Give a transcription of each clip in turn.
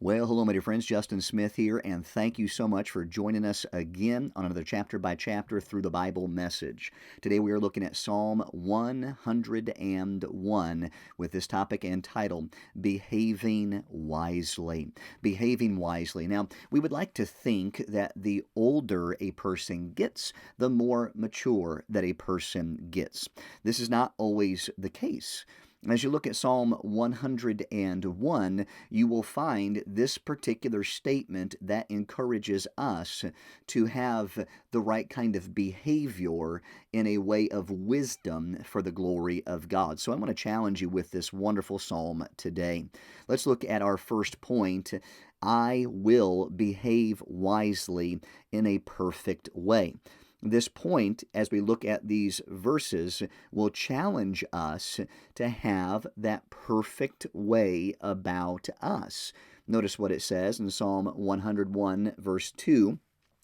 Well, hello, my dear friends. Justyn Smith here, and thank you so much for joining us again on another chapter by chapter through the Bible message. Today we are looking at Psalm 101 with this topic entitled Behaving Wisely. Behaving wisely. Now, we would like to think that the older a person gets, the more mature that a person gets. This is not always the case. As you look at Psalm 101, you will find this particular statement that encourages us to have the right kind of behavior in a way of wisdom for the glory of God. So I want to challenge you with this wonderful psalm today. Let's look at our first point. I will behave wisely in a perfect way. This point, as we look at these verses, will challenge us to have that perfect way about us. Notice what it says in Psalm 101, verse 2.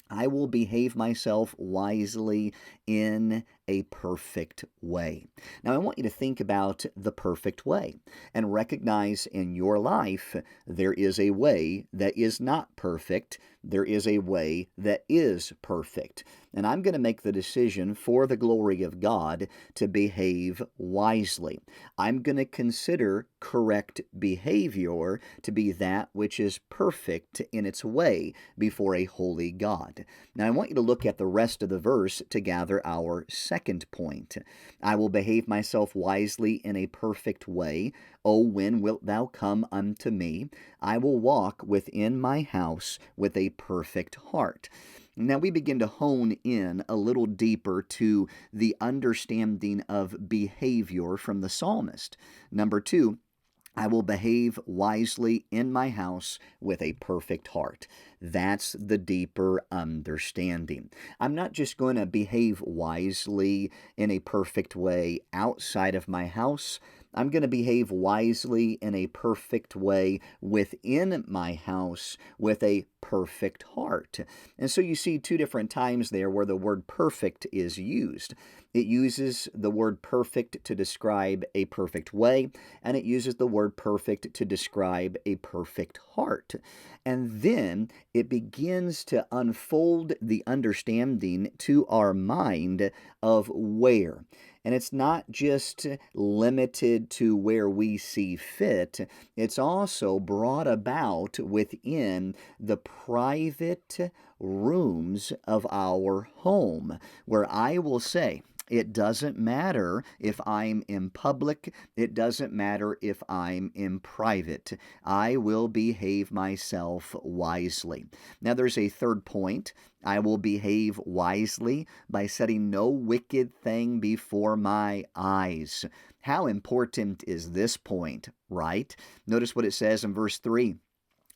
I will behave myself wisely in a perfect way. Now, I want you to think about the perfect way and recognize in your life there is a way that is not perfect. There is a way that is perfect. And I'm going to make the decision for the glory of God to behave wisely. I'm going to consider correct behavior to be that which is perfect in its way before a holy God. Now, I want you to look at the rest of the verse to gather our second point. I will behave myself wisely in a perfect way. O when wilt thou come unto me? I will walk within my house with a perfect heart. Now we begin to hone in a little deeper to the understanding of behavior from the psalmist. Number two, I will behave wisely in my house with a perfect heart. That's the deeper understanding. I'm not just going to behave wisely in a perfect way outside of my house. I'm going to behave wisely in a perfect way within my house with a perfect heart. And so you see two different times there where the word perfect is used. It uses the word perfect to describe a perfect way, and it uses the word perfect to describe a perfect heart. And then it begins to unfold the understanding to our mind of where. And it's not just limited to where we see fit, it's also brought about within the private rooms of our home, where I will say, it doesn't matter if I'm in public. It doesn't matter if I'm in private. I will behave myself wisely. Now, there's a third point. I will behave wisely by setting no wicked thing before my eyes. How important is this point, right? Notice what it says in verse 3.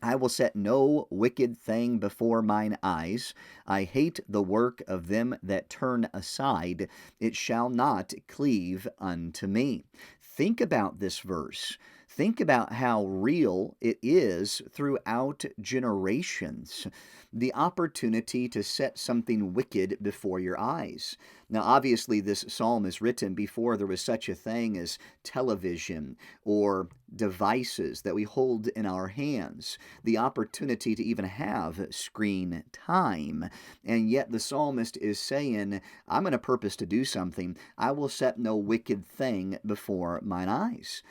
I will set no wicked thing before mine eyes. I hate the work of them that turn aside. It shall not cleave unto me. Think about this verse. Think about how real it is throughout generations. The opportunity to set something wicked before your eyes. Now, obviously, this psalm is written before there was such a thing as television or devices that we hold in our hands, the opportunity to even have screen time. And yet the psalmist is saying, I'm going to purpose to do something. I will set no wicked thing before mine eyes.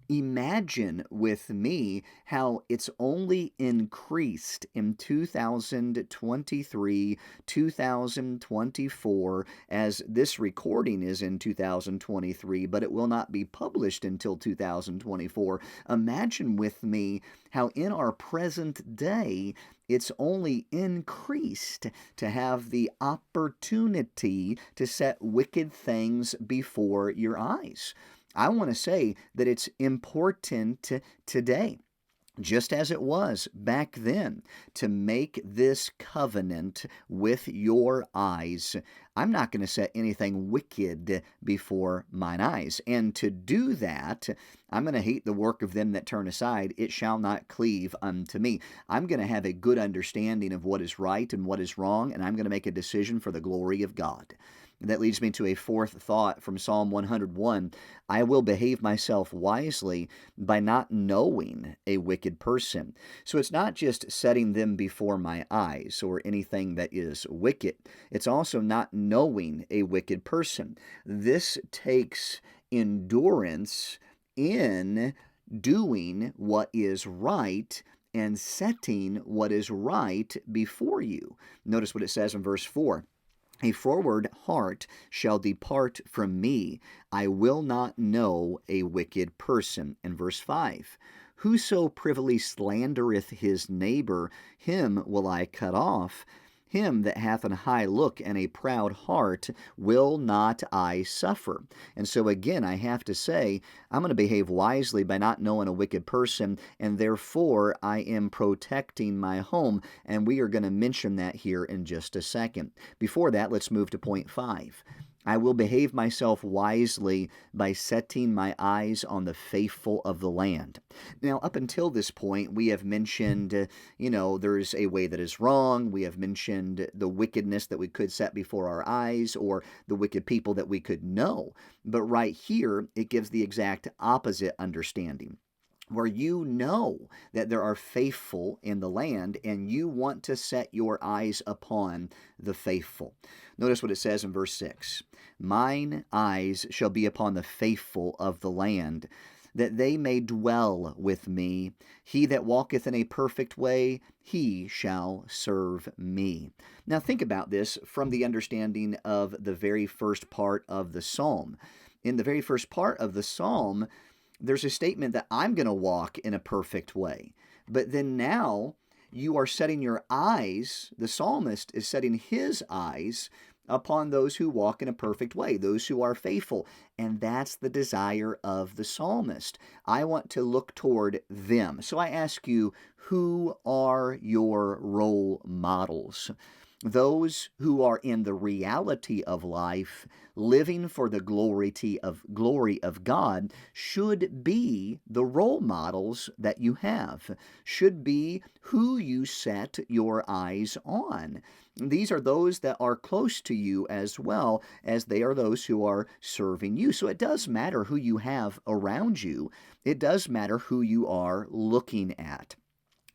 Imagine with me how it's only increased in 2023, 2024, as this recording is in 2023, but it will not be published until 2024. Imagine with me how in our present day, it's only increased to have the opportunity to set wicked things before your eyes. I want to say that it's important today, just as it was back then, to make this covenant with your eyes. I'm not going to set anything wicked before mine eyes. And to do that, I'm going to hate the work of them that turn aside. It shall not cleave unto me. I'm going to have a good understanding of what is right and what is wrong, and I'm going to make a decision for the glory of God. That leads me to a fourth thought from Psalm 101. I will behave myself wisely by not knowing a wicked person. So it's not just setting them before my eyes or anything that is wicked. It's also not knowing a wicked person. This takes endurance in doing what is right and setting what is right before you. Notice what it says in verse 4. A froward heart shall depart from me. I will not know a wicked person. In verse 5, whoso privily slandereth his neighbor, him will I cut off. Him that hath an high look and a proud heart will not I suffer. And so again, I have to say, I'm going to behave wisely by not knowing a wicked person, and therefore I am protecting my home. And we are going to mention that here in just a second. Before that, let's move to point 5. I will behave myself wisely by setting my eyes on the faithful of the land. Now, up until this point, we have mentioned, there's a way that is wrong. We have mentioned the wickedness that we could set before our eyes or the wicked people that we could know. But right here, it gives the exact opposite understanding, where you know that there are faithful in the land and you want to set your eyes upon the faithful. Notice what it says in verse 6. Mine eyes shall be upon the faithful of the land, that they may dwell with me. He that walketh in a perfect way, he shall serve me. Now think about this from the understanding of the very first part of the psalm. In the very first part of the psalm, there's a statement that I'm going to walk in a perfect way. But then now you are setting your eyes, the psalmist is setting his eyes upon those who walk in a perfect way, those who are faithful. And that's the desire of the psalmist. I want to look toward them. So I ask you, who are your role models? Those who are in the reality of life, living for the glory of God, should be the role models that you have, should be who you set your eyes on. These are those that are close to you as well as they are those who are serving you. So it does matter who you have around you. It does matter who you are looking at.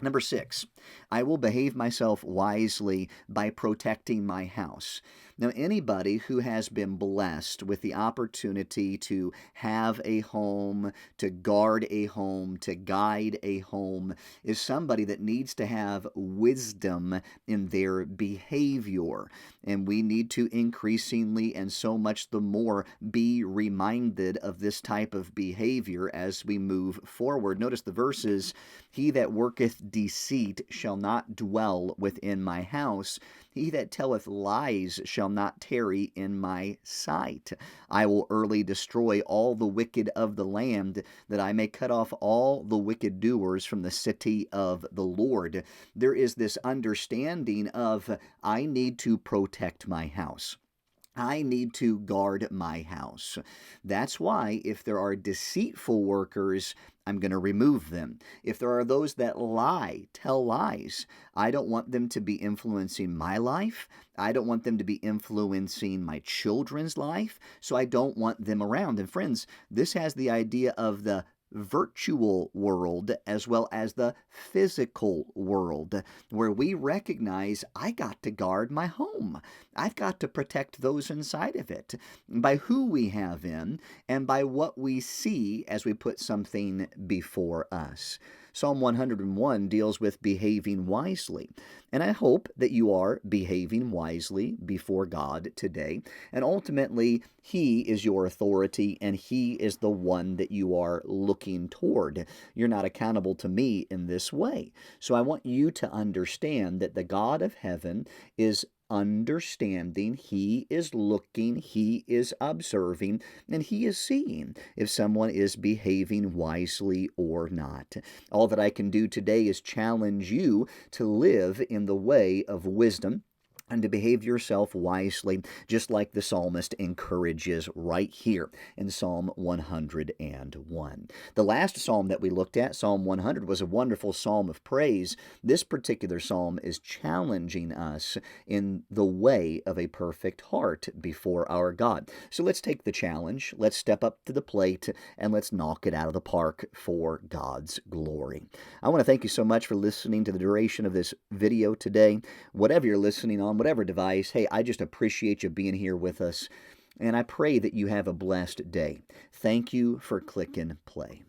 Number 6, I will behave myself wisely by protecting my house. Now, anybody who has been blessed with the opportunity to have a home, to guard a home, to guide a home, is somebody that needs to have wisdom in their behavior. And we need to increasingly and so much the more be reminded of this type of behavior as we move forward. Notice the verses, he that worketh deceit shall not dwell within my house. He that telleth lies shall not tarry in my sight. I will early destroy all the wicked of the land, that I may cut off all the wicked doers from the city of the Lord. There is this understanding of, I need to protect my house. I need to guard my house. That's why if there are deceitful workers, I'm going to remove them. If there are those that lie, tell lies, I don't want them to be influencing my life. I don't want them to be influencing my children's life, so I don't want them around. And friends, this has the idea of the virtual world as well as the physical world, where we recognize I got to guard my home. I've got to protect those inside of it by who we have in and by what we see as we put something before us. Psalm 101 deals with behaving wisely, and I hope that you are behaving wisely before God today, and ultimately, He is your authority, and He is the one that you are looking toward. You're not accountable to me in this way. So I want you to understand that the God of heaven is understanding, He is looking, He is observing, and He is seeing if someone is behaving wisely or not. All that I can do today is challenge you to live in the way of wisdom, and to behave yourself wisely, just like the psalmist encourages right here in Psalm 101. The last psalm that we looked at, Psalm 100, was a wonderful psalm of praise. This particular psalm is challenging us in the way of a perfect heart before our God. So let's take the challenge, let's step up to the plate, and let's knock it out of the park for God's glory. I want to thank you so much for listening to the duration of this video today. Whatever you're listening on, whatever device, hey, I just appreciate you being here with us, and I pray that you have a blessed day. Thank you for clicking play.